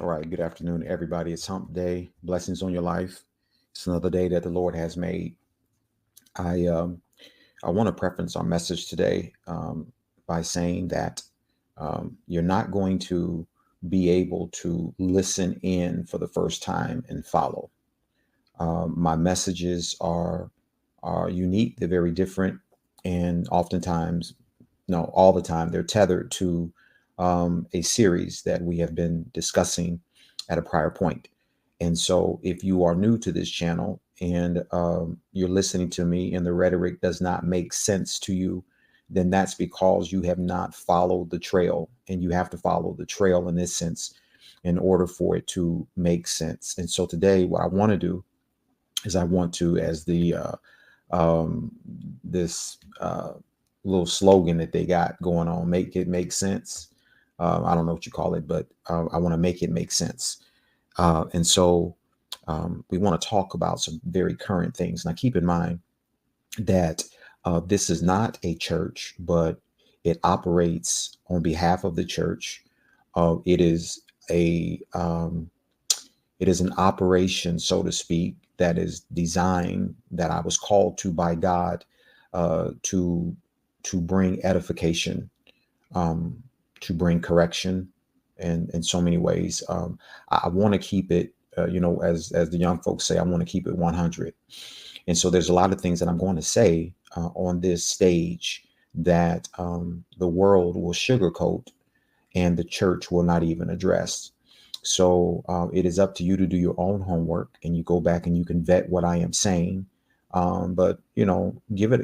All right. Good afternoon, everybody. It's Hump Day. Blessings on your life. It's another day that the Lord has made. I um, I want to preference our message today by saying that you're not going to be able to listen in for the first time and follow. My messages are unique. They're very different, and oftentimes, no, all the time, they're tethered to a series that we have been discussing at a prior point. And so, if you are new to this channel and you're listening to me and the rhetoric does not make sense to you, then that's because you have not followed the trail, and you have to follow the trail in this sense in order for it to make sense. And so, today, what I want to do is I want to, as the um, this little slogan that they got going on, make it make sense. I don't know what you call it, but I want to make it make sense. And so we want to talk about some very current things. Now, keep in mind that this is not a church, but it operates on behalf of the church. It is a it is an operation, so to speak, that is designed, that I was called to by God to bring edification, um, to bring correction, and in so many ways. I want to keep it, as the young folks say, I want to keep it 100. And so there's a lot of things that I'm going to say on this stage that the world will sugarcoat and the church will not even address. So it is up to you to do your own homework, and you go back and you can vet what I am saying. But give it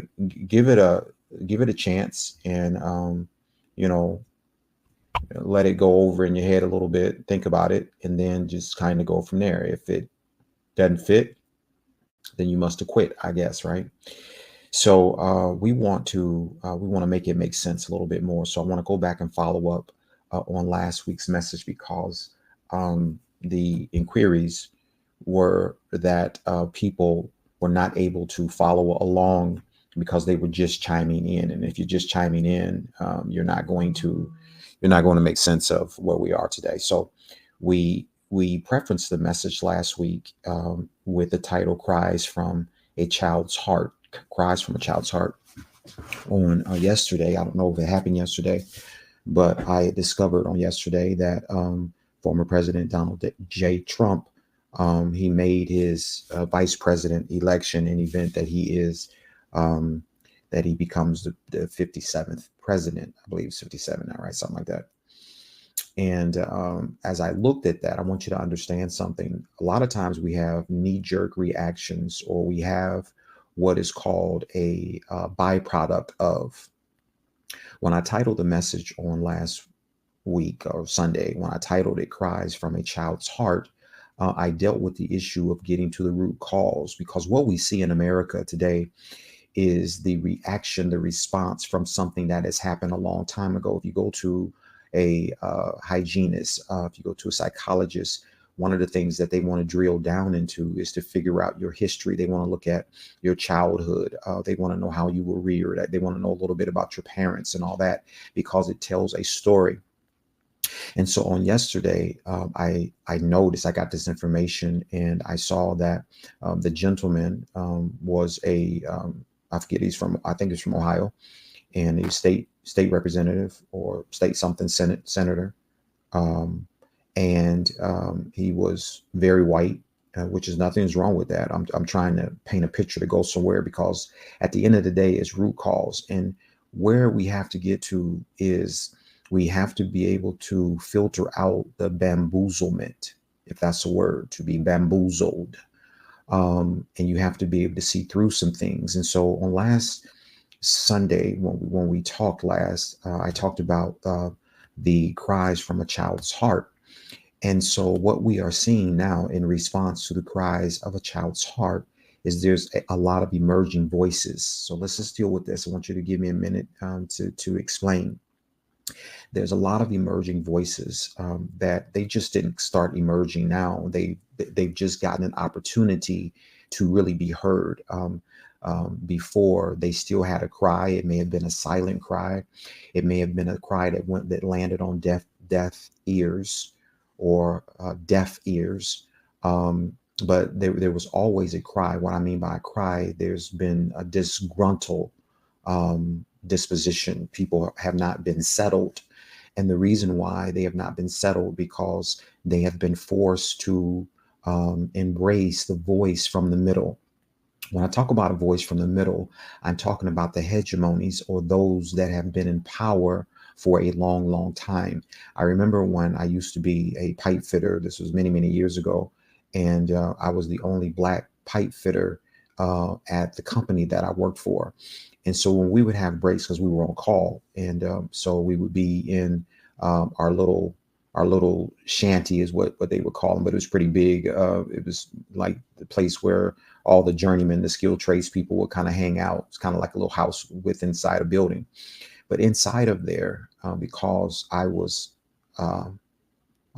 a chance, and you know, let it go over in your head a little bit. Think about it, and then just kind of go from there. If it doesn't fit, then you must have quit, I guess, right? So we want to make it make sense a little bit more. So I want to go back and follow up on last week's message, because the inquiries were that people were not able to follow along because they were just chiming in. And if you're just chiming in, you're not going to make sense of where we are today. So we preferenced the message last week with the title "Cries from a Child's Heart." Cries from a Child's Heart. On yesterday, I don't know if it happened yesterday, but I discovered on yesterday that former President Donald J. Trump, he made his vice president election an event that um, that he becomes the 57th president. I believe it's 57 now, right? Something like that. And as I looked at that, I want you to understand something. A lot of times we have knee jerk reactions, or we have what is called a byproduct of. When I titled the message on last week or Sunday, when I titled it Cries from a Child's Heart, I dealt with the issue of getting to the root cause, because what we see in America today is the reaction, the response from something that has happened a long time ago. If you go to a hygienist, if you go to a psychologist, one of the things that they want to drill down into is to figure out your history. They want to look at your childhood. They want to know how you were reared. They want to know a little bit about your parents and all that, because it tells a story. And so on yesterday, I noticed, I got this information, and I saw that the gentleman was I forget, I think he's from Ohio, and he's state representative or state something senator, um, and he was very white, which is nothing's wrong with that. I'm trying to paint a picture to go somewhere, because at the end of the day, it's root cause. And where we have to get to is we have to be able to filter out the bamboozlement, if that's a word, to be bamboozled. And you have to be able to see through some things. And so on last Sunday, when we talked last, I talked about the cries from a child's heart. And so what we are seeing now in response to the cries of a child's heart is there's a lot of emerging voices. So let's just deal with this. I want you to give me a minute to explain. There's a lot of emerging voices that they just didn't start emerging now. They've just gotten an opportunity to really be heard. Before, they still had a cry. It may have been a silent cry. It may have been a cry that landed on deaf ears, or deaf ears. But there was always a cry. What I mean by a cry, there's been a disgruntled disposition. People have not been settled. And the reason why they have not been settled, because they have been forced to embrace the voice from the middle. When I talk about a voice from the middle, I'm talking about the hegemonies, or those that have been in power for a long, long time. I remember when I used to be a pipe fitter. This was many, many years ago. And I was the only black pipe fitter at the company that I worked for. And so when we would have breaks, because we were on call, and so we would be in our little shanty, is what they would call them, but it was pretty big. It was like the place where all the journeymen, the skilled trades people would kind of hang out. It's kind of like a little house with inside a building. But inside of there, because uh,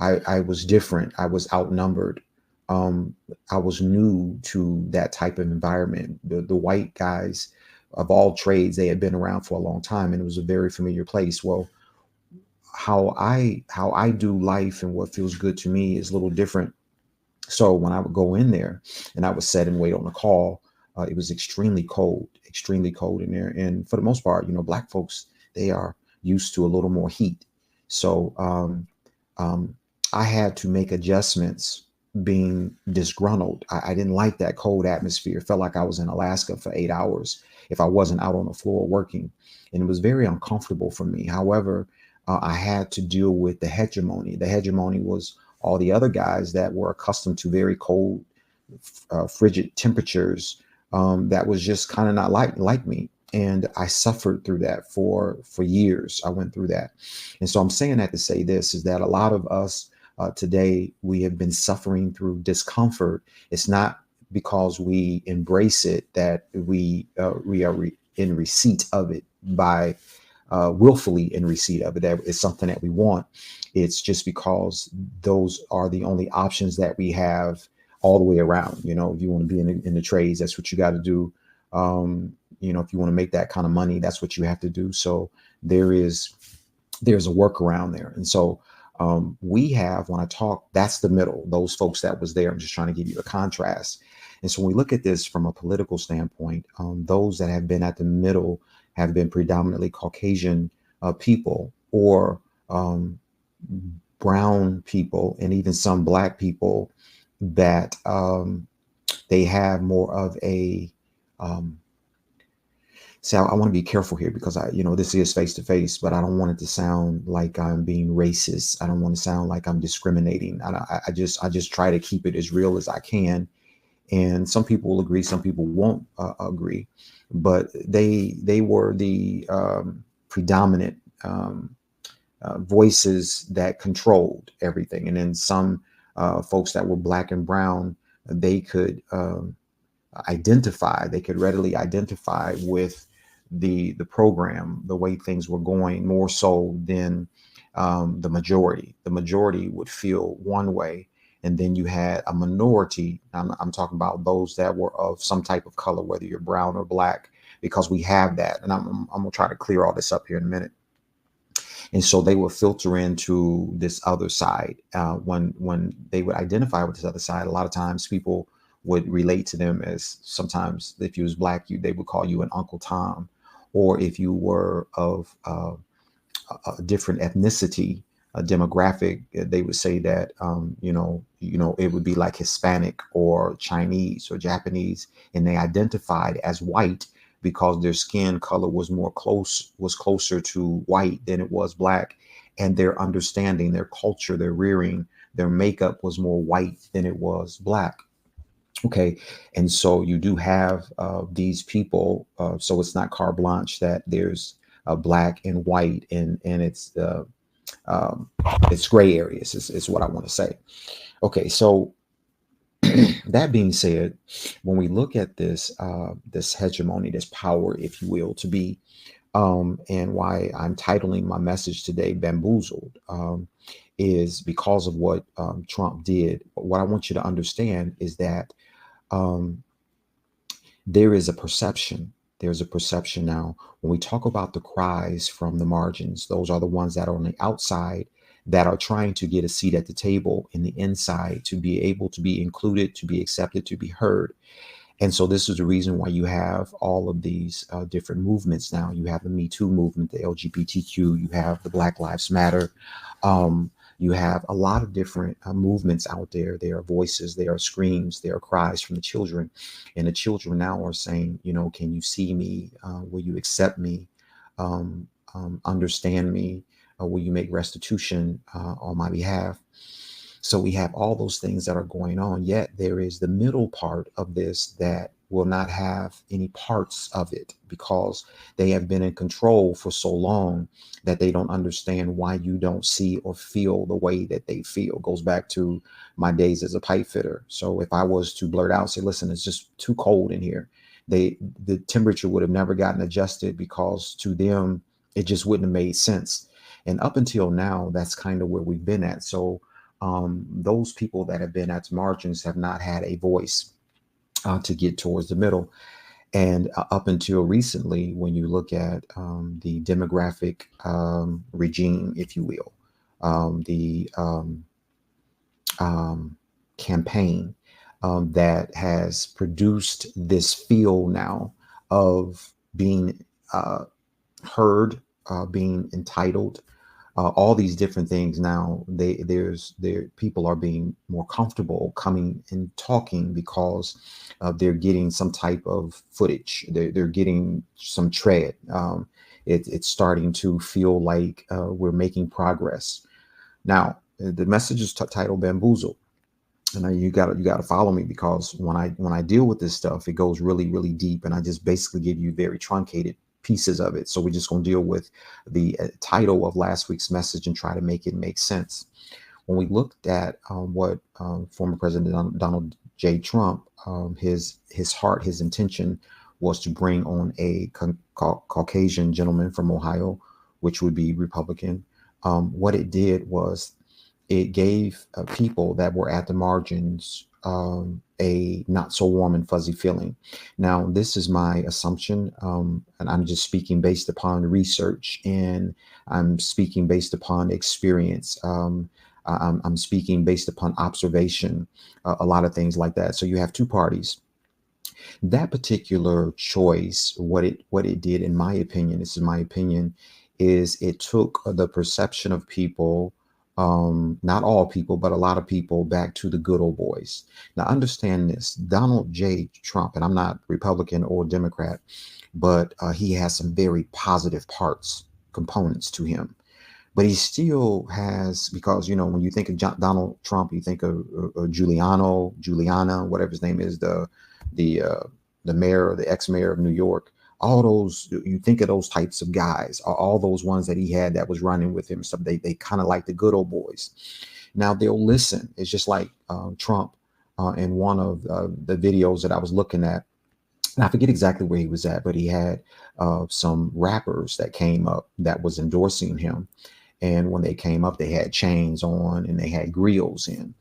I was different, I was outnumbered. Um, I was new to that type of environment. The white guys of all trades, they had been around for a long time, and it was a very familiar place. Well, how I do life and what feels good to me is a little different. So when I would go in there and I would sit and wait on a call, it was extremely cold in there. And for the most part, black folks, they are used to a little more heat. So um, I had to make adjustments being disgruntled. I didn't like that cold atmosphere. It felt like I was in Alaska for 8 hours if I wasn't out on the floor working. And it was very uncomfortable for me. However, I had to deal with the hegemony. The hegemony was all the other guys that were accustomed to very cold, frigid temperatures. That was just kind of not like me. And I suffered through that for years. I went through that. And so I'm saying that to say this is that a lot of us today, we have been suffering through discomfort. It's not because we embrace it that we are in receipt of it by willfully in receipt of it. That it's something that we want. It's just because those are the only options that we have all the way around. If you want to be in the trades, that's what you got to do. If you want to make that kind of money, that's what you have to do. So there's a workaround there. And so we have, when I talk, that's the middle, those folks that was there. I'm just trying to give you a contrast. And so when we look at this from a political standpoint, those that have been at the middle have been predominantly Caucasian people, or brown people, and even some black people that they have more of a see, I want to be careful here, because this is face to face, but I don't want it to sound like I'm being racist. I don't want to sound like I'm discriminating. I just try to keep it as real as I can. And some people will agree, some people won't agree, but they were the predominant voices that controlled everything. And then some folks that were black and brown, they could they could readily identify with the program, the way things were going, more so than the majority. The majority would feel one way, and then you had a minority. I'm talking about those that were of some type of color, whether you're brown or black, because we have that. And I'm gonna try to clear all this up here in a minute. And so they would filter into this other side. When they would identify with this other side, a lot of times people would relate to them as, sometimes if you was black, they would call you an Uncle Tom, or if you were of a different ethnicity, a demographic, they would say that it would be like Hispanic or Chinese or Japanese, and they identified as white because their skin color was closer to white than it was black, and their understanding, their culture, their rearing, their makeup was more white than it was black. Okay, and so you do have these people. So it's not carte blanche that there's black and white, and um, it's gray areas. Is what I want to say. Okay, so that being said, when we look at this hegemony, this power, if you will, to be, and why I'm titling my message today "Bamboozled," is because of what Trump did. But what I want you to understand is that um, there is a perception. There's a perception now. When we talk about the cries from the margins, those are the ones that are on the outside that are trying to get a seat at the table in the inside, to be able to be included, to be accepted, to be heard. And so this is the reason why you have all of these different movements now. You have the Me Too movement, the LGBTQ, you have the Black Lives Matter. You have a lot of different movements out there. There are voices, there are screams, there are cries from the children. And the children now are saying, you know, can you see me? Will you accept me? Understand me? Will you make restitution on my behalf? So we have all those things that are going on, yet there is the middle part of this that will not have any parts of it because they have been in control for so long that they don't understand why you don't see or feel the way that they feel. Goes back to my days as a pipe fitter. So if I was to blurt out, say, listen, it's just too cold in here, the temperature would have never gotten adjusted because to them, it just wouldn't have made sense. And up until now, that's kind of where we've been at. So those people that have been at the margins have not had a voice to get towards the middle. And up until recently, when you look at the demographic regime, if you will, the campaign that has produced this feel now of being heard, being entitled, all these different things now, people are being more comfortable coming and talking because they're getting some type of footage, they're getting some tread. It's starting to feel like we're making progress. Now the message is titled Bamboozled, and you got to follow me, because when I deal with this stuff, it goes really, really deep, and I just basically give you very truncated pieces of it. So we're just going to deal with the title of last week's message and try to make it make sense. When we looked at what former President Donald J. Trump, his heart, his intention was to bring on a Caucasian gentleman from Ohio, which would be Republican. What it did was it gave people that were at the margins a not so warm and fuzzy feeling. Now, this is my assumption, and I'm just speaking based upon research, and I'm speaking based upon experience. I'm speaking based upon observation, a lot of things like that. So you have two parties. That particular choice, what it did, in my opinion, this is my opinion, is it took the perception of people, not all people, but a lot of people, back to the good old boys. Now, understand this: Donald J. Trump, and I'm not Republican or Democrat, but he has some very positive components to him. But he still has, because, you know, when you think of Donald Trump, you think of Juliana, whatever his name is, the the mayor, the ex-mayor of New York. All those, you think of those types of guys, all those ones that he had that was running with him and stuff. They kind of like the good old boys. Now they'll listen. It's just like Trump in one of the videos that I was looking at. And I forget exactly where he was at, but he had some rappers that came up that was endorsing him. And when they came up, they had chains on and they had grills in.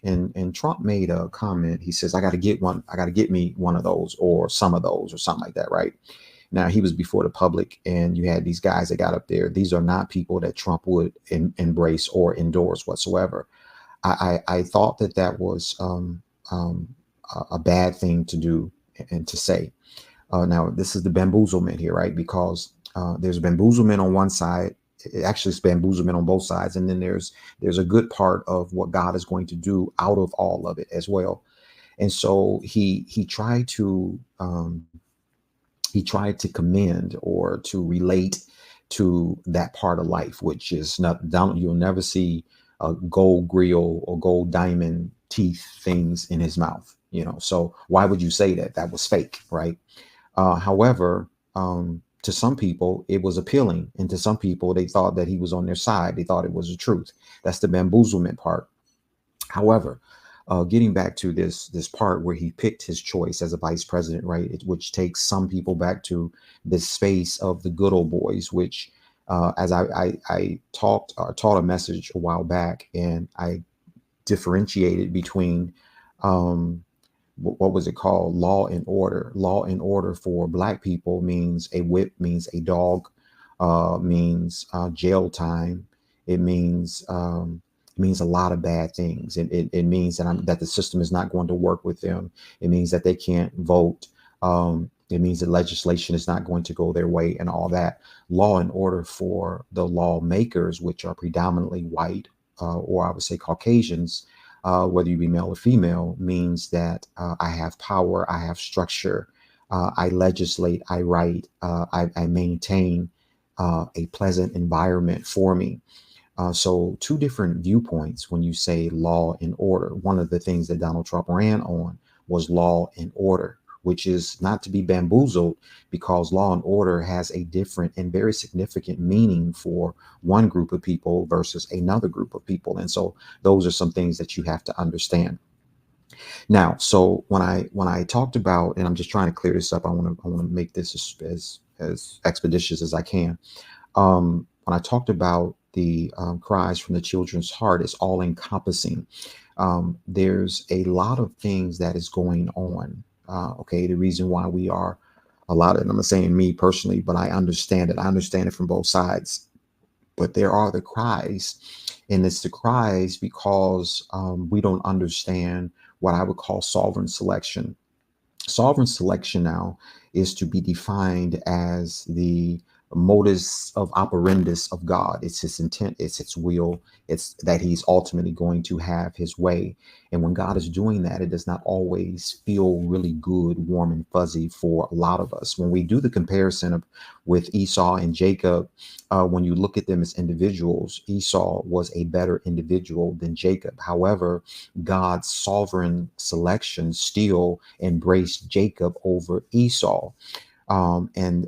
And Trump made a comment. He says, I got to get one. I got to get me one of those, or some of those, or something like that. Right. Now, he was before the public, and you had these guys that got up there. These are not people that Trump would embrace or endorse whatsoever. I thought that was a bad thing to do and to say. Now, this is the bamboozlement here, right? Because there's bamboozlement on one side. Actually, it's bamboozlement on both sides. And then there's a good part of what God is going to do out of all of it as well. And so he tried to commend or to relate to that part of life, which is not down. You'll never see a gold grill or gold diamond teeth things in his mouth, you know. So why would you say that? That was fake, right? However, to some people, it was appealing. And to some people, they thought that he was on their side. They thought it was the truth. That's the bamboozlement part. However, getting back to this part where he picked his choice as a vice president, right, which takes some people back to this space of the good old boys, which as I taught a message a while back, and I differentiated between what was it called? Law and order. Law and order for Black people means a whip, means a dog, means jail time. It means a lot of bad things. It means that the system is not going to work with them. It means that they can't vote. It means that legislation is not going to go their way and all that. Law and order for the lawmakers, which are predominantly white, or I would say Caucasians, whether you be male or female, means that I have power, I have structure, I legislate, I write, I maintain a pleasant environment for me. So two different viewpoints when you say law and order. One of the things that Donald Trump ran on was law and order, which is not to be bamboozled, because law and order has a different and very significant meaning for one group of people versus another group of people. And so those are some things that you have to understand. Now, so when I talked about, and I'm just trying to clear this up, I want to make this as expeditious as I can. When I talked about the cries from the children's heart, it's all encompassing. There's a lot of things that is going on. Okay, the reason why we are a lot of, and I'm not saying me personally, but I understand it. I understand it from both sides. But there are the cries, and it's the cries because we don't understand what I would call sovereign selection. Sovereign selection now is to be defined as the modus of operandus of God. It's his intent, it's his will, it's that he's ultimately going to have his way. And when God is doing that, it does not always feel really good, warm and fuzzy for a lot of us. When we do the comparison with Esau and Jacob, when you look at them as individuals, Esau was a better individual than Jacob. However, God's sovereign selection still embraced Jacob over Esau. And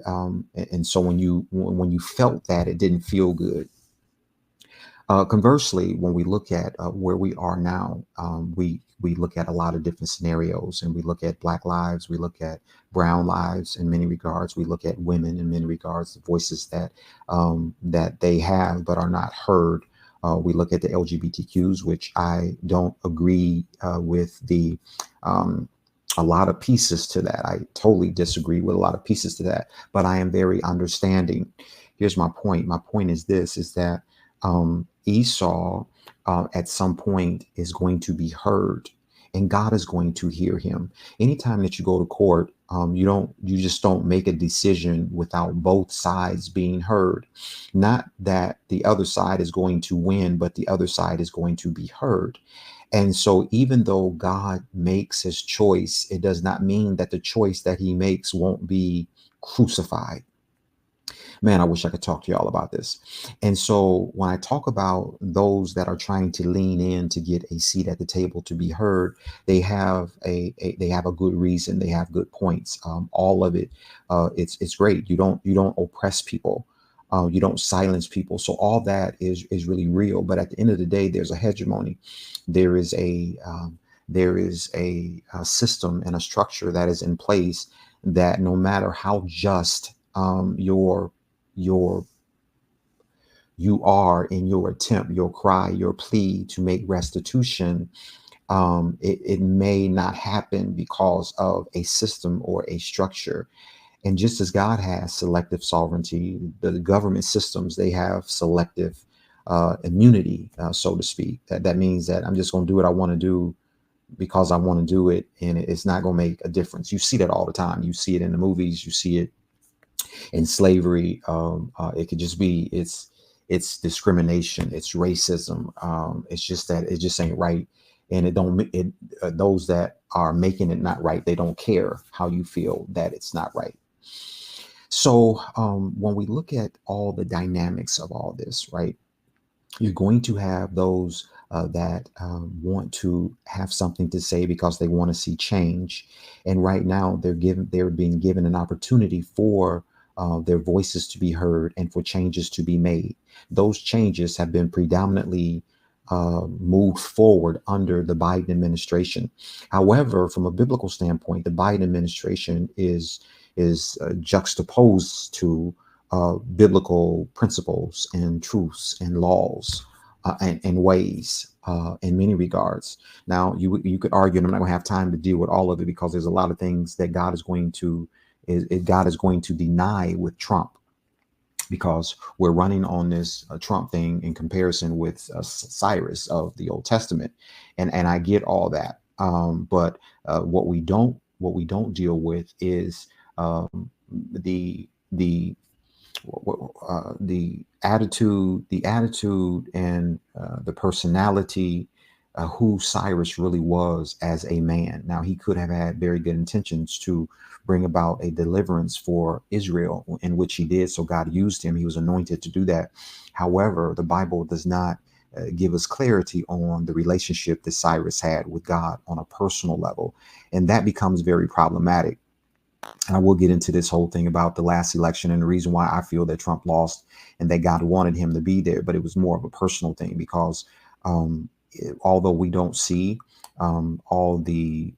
so when you felt that, it didn't feel good. Conversely, when we look at where we are now, we look at a lot of different scenarios, and we look at Black lives, we look at brown lives in many regards, we look at women in many regards, the voices that they have but are not heard. We look at the LGBTQs, which I don't agree with a lot of pieces to that. I totally disagree with a lot of pieces to that, but I am very understanding. Here's my point. My point is this, is that Esau at some point is going to be heard, and God is going to hear him. Anytime that you go to court, you just don't make a decision without both sides being heard. Not that the other side is going to win, but the other side is going to be heard. And so even though God makes his choice, it does not mean that the choice that he makes won't be crucified. Man, I wish I could talk to y'all about this. And so when I talk about those that are trying to lean in to get a seat at the table to be heard, they have they have a good reason. They have good points. All of it, it's great. You don't oppress people. You don't silence people. So all that is really real. But at the end of the day, there's a hegemony. There is a system and a structure that is in place that no matter how just your you are in your attempt, your cry, your plea to make restitution, it may not happen because of a system or a structure. And just as God has selective sovereignty, the government systems, they have selective immunity, so to speak. That means that I'm just going to do what I want to do because I want to do it, and it's not going to make a difference. You see that all the time. You see it in the movies. You see it in slavery. It could just be it's discrimination, it's racism. It's just that it just ain't right, and those that are making it not right, they don't care how you feel that it's not right. So when we look at all the dynamics of all this, right, you're going to have those that want to have something to say because they want to see change, and right now they're being given an opportunity for their voices to be heard and for changes to be made. Those changes have been predominantly moved forward under the Biden administration. However, from a biblical standpoint, the Biden administration is juxtaposed to biblical principles and truths and laws and ways in many regards. Now, you could argue, and I'm not going to have time to deal with all of it because there's a lot of things that God is going to deny with Trump. because we're running on this Trump thing in comparison with Cyrus of the Old Testament, and I get all that. But what we don't deal with is the the attitude and the personality, who Cyrus really was as a man. Now, he could have had very good intentions to bring about a deliverance for Israel, in which he did. So God used him. He was anointed to do that. However, the Bible does not give us clarity on the relationship that Cyrus had with God on a personal level. And that becomes very problematic. And I will get into this whole thing about the last election and the reason why I feel that Trump lost and that God wanted him to be there. But it was more of a personal thing because although we don't see all the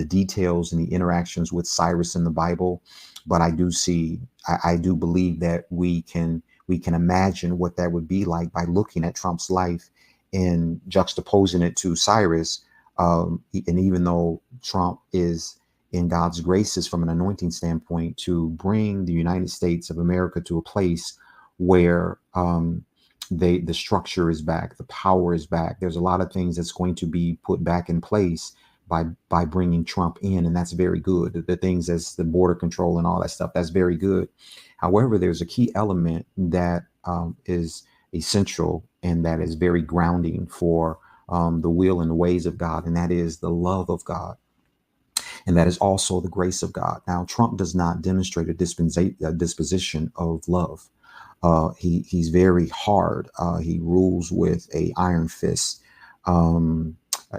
details and the interactions with Cyrus in the Bible, but I do believe that we can imagine what that would be like by looking at Trump's life and juxtaposing it to Cyrus. And even though Trump is in God's graces from an anointing standpoint to bring the United States of America to a place where the structure is back, the power is back. There's a lot of things that's going to be put back in place by bringing Trump in, and that's very good. The things as the border control and all that stuff, that's very good. However, there's a key element that is essential and that is very grounding for the will and the ways of God, and that is the love of God. And that is also the grace of God. Now, Trump does not demonstrate a disposition of love. He's very hard. He rules with a iron fist.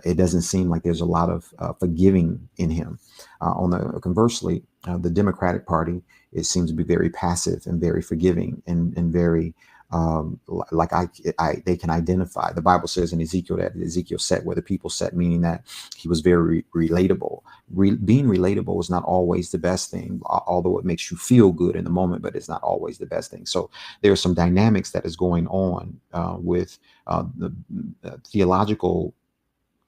It doesn't seem like there's a lot of forgiving in him. Conversely, the Democratic Party, it seems to be very passive and very forgiving and very like they can identify. The Bible says in Ezekiel that Ezekiel sat where the people sat, meaning that he was very relatable. Being relatable is not always the best thing, although it makes you feel good in the moment, but it's not always the best thing. So there are some dynamics that is going on with the theological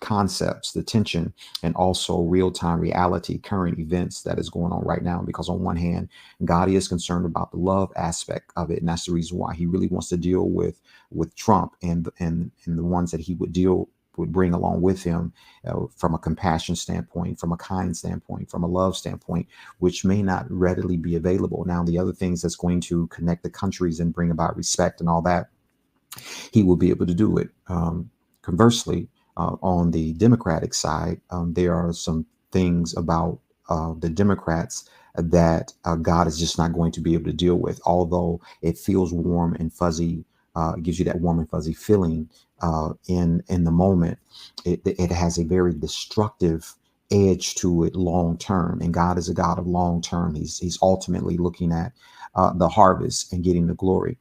concepts, the tension, and also real-time reality, current events that is going on right now. Because on one hand, God is concerned about the love aspect of it, and that's the reason why he really wants to deal with Trump and the ones that he would bring along with him from a compassion standpoint, from a kind standpoint, from a love standpoint, which may not readily be available. Now, the other things that's going to connect the countries and bring about respect and all that, he will be able to do it. Conversely, on the Democratic side, there are some things about the Democrats that God is just not going to be able to deal with. Although it feels warm and fuzzy, it gives you that warm and fuzzy feeling in the moment. It has a very destructive edge to it long term, and God is a God of long term. He's ultimately looking at the harvest and getting the glory.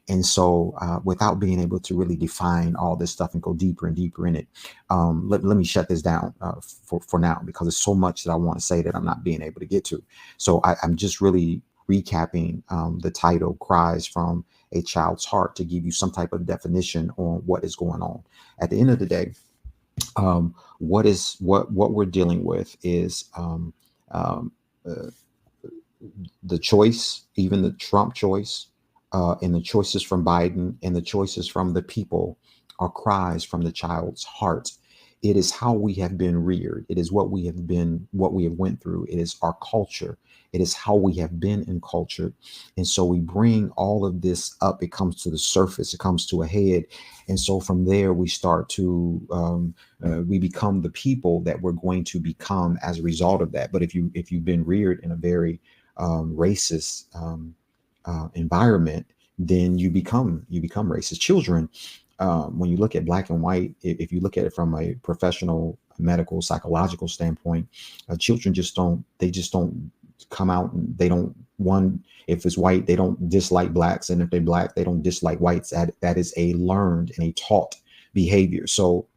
And so without being able to really define all this stuff and go deeper and deeper in it, let me shut this down for now, because there's so much that I want to say that I'm not being able to get to. So I'm just really recapping the title, Cries from a Child's Heart, to give you some type of definition on what is going on. At the end of the day, what we're dealing with is the choice, even the Trump choice, and the choices from Biden and the choices from the people are cries from the child's heart. It is how we have been reared. It is what we have went through. It is our culture. It is how we have been in culture. And so we bring all of this up. It comes to the surface. It comes to a head. And so from there, we start to, we become the people that we're going to become as a result of that. But if you've been reared in a very racist environment, then you become racist. Children, when you look at black and white, if you look at it from a professional, medical, psychological standpoint, children just don't come out and they don't, if it's white, they don't dislike blacks, and if they're black, they don't dislike whites. That is a learned and a taught behavior. So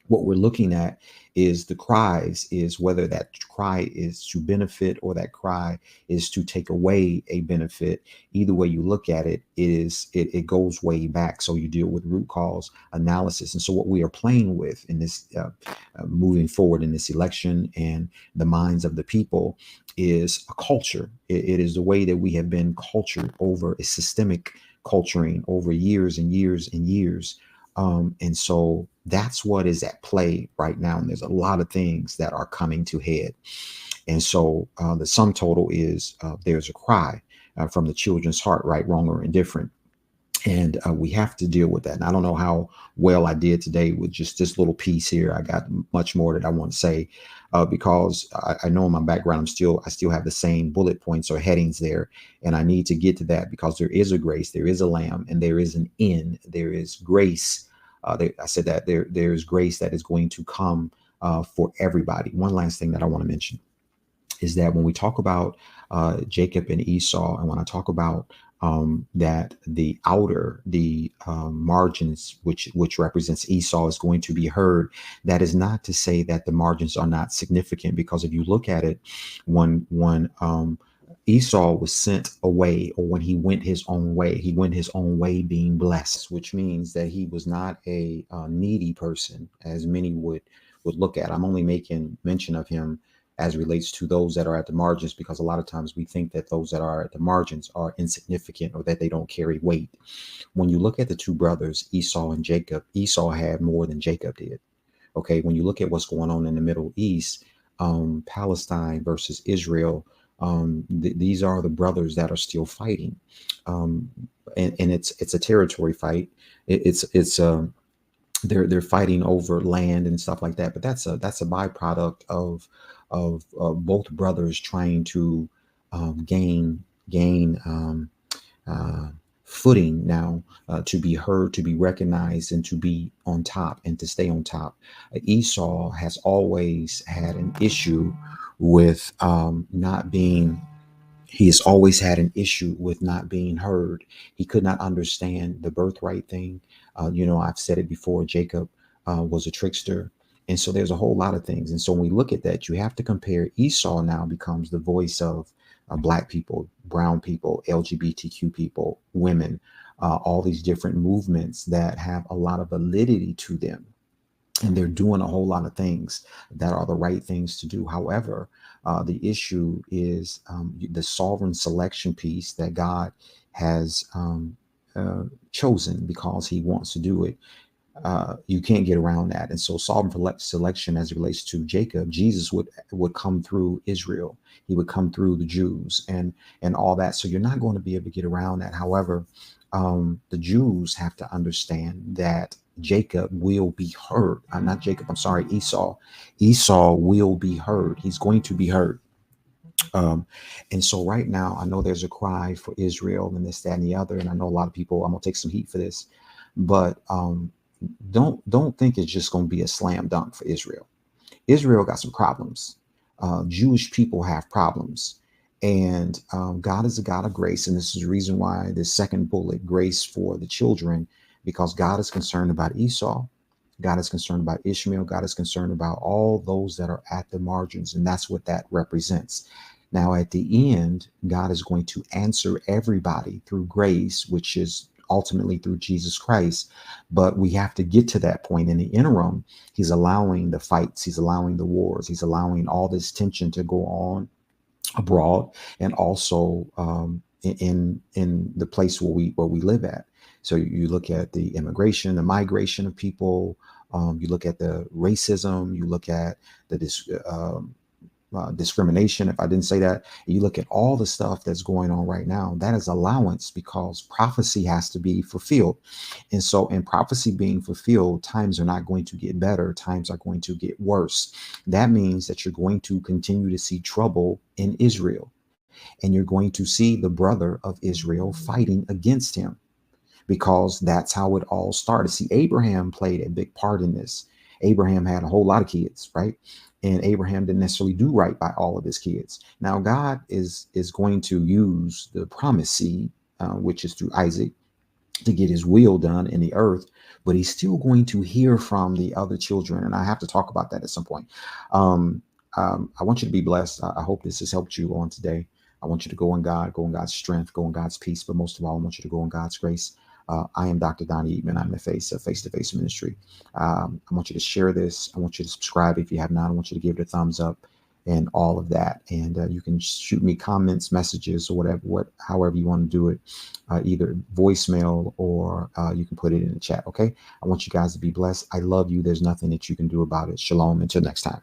what we're looking at is the cries, is whether that cry is to benefit or that cry is to take away a benefit. Either way you look at it, it goes way back. So you deal with root cause analysis. And so what we are playing with in this moving forward in this election and the minds of the people is a culture. It is the way that we have been cultured over a systemic culturing over years and years and years. And so that's what is at play right now. And there's a lot of things that are coming to head. And so the sum total is there's a cry from the children's heart, right, wrong, or indifferent. And we have to deal with that. And I don't know how well I did today with just this little piece here. I got much more that I want to say because I know in my background I still have the same bullet points or headings there, and I need to get to that because there is a grace, there is a lamb, and there is an end. There is grace. I said that there is grace that is going to come for everybody. One last thing that I want to mention is that when we talk about Jacob and Esau, and when I talk about that the outer, the margins, which represents Esau, is going to be heard, that is not to say that the margins are not significant, because if you look at it, when Esau was sent away, or when he went his own way, he went his own way being blessed, which means that he was not a needy person, as many would look at. I'm only making mention of him as relates to those that are at the margins, because a lot of times we think that those that are at the margins are insignificant or that they don't carry weight. When you look at the two brothers, Esau and Jacob, Esau had more than Jacob did. Okay, when you look at what's going on in the Middle East, Palestine versus Israel, these are the brothers that are still fighting, and it's a territory fight. It's they're fighting over land and stuff like that. But that's a byproduct of both brothers trying to gain footing now, to be heard, to be recognized, and to be on top and to stay on top. Esau has always had an issue with not being. He has always had an issue with not being heard. He could not understand the birthright thing. I've said it before, Jacob was a trickster. And so there's a whole lot of things. And so when we look at that, you have to compare. Esau now becomes the voice of Black people, brown people, LGBTQ people, women, all these different movements that have a lot of validity to them. And they're doing a whole lot of things that are the right things to do. However, the issue is the sovereign selection piece that God has chosen because he wants to do it. You can't get around that. And so sovereign selection, as it relates to Jacob, Jesus would come through Israel. He would come through the Jews and all that. So you're not going to be able to get around that. However, the Jews have to understand that Jacob will be heard. Not Jacob, I'm sorry, Esau. Esau will be heard. He's going to be heard. And so right now, I know there's a cry for Israel and this, that, and the other. And I know a lot of people, I'm going to take some heat for this, but don't think it's just going to be a slam dunk for Israel. Israel got some problems. Jewish people have problems. And God is a God of grace. And this is the reason why this second bullet, grace for the children, because God is concerned about Esau. God is concerned about Ishmael. God is concerned about all those that are at the margins. And that's what that represents. Now, at the end, God is going to answer everybody through grace, which is ultimately through Jesus Christ. But we have to get to that point. In the interim, he's allowing the fights. He's allowing the wars. He's allowing all this tension to go on abroad, and also in the place where we live at. So you look at the immigration, the migration of people. You look at the racism. You look at the discrimination, if I didn't say that. You look at all the stuff that's going on right now. That is allowance, because prophecy has to be fulfilled. And so in prophecy being fulfilled, times are not going to get better. Times are going to get worse. That means that you're going to continue to see trouble in Israel. And you're going to see the brother of Israel fighting against him, because that's how it all started. See, Abraham played a big part in this. Abraham had a whole lot of kids, right? And Abraham didn't necessarily do right by all of his kids. Now, God is going to use the promised seed, which is through Isaac. to get his will done in the earth, but he's still going to hear from the other children. And I have to talk about that at some point. Um, I want you to be blessed. I hope this has helped you on today. I want you to go in God, go in God's strength, go in God's peace. But most of all, I want you to go in God's grace. I am Dr. Donnie Eatman. I'm the face of face-to-face ministry. I want you to share this. I want you to subscribe if you have not. I want you to give it a thumbs up and all of that. And you can shoot me comments, messages, or whatever, however you want to do it, either voicemail or you can put it in the chat. Okay. I want you guys to be blessed. I love you. There's nothing that you can do about it. Shalom. Until next time.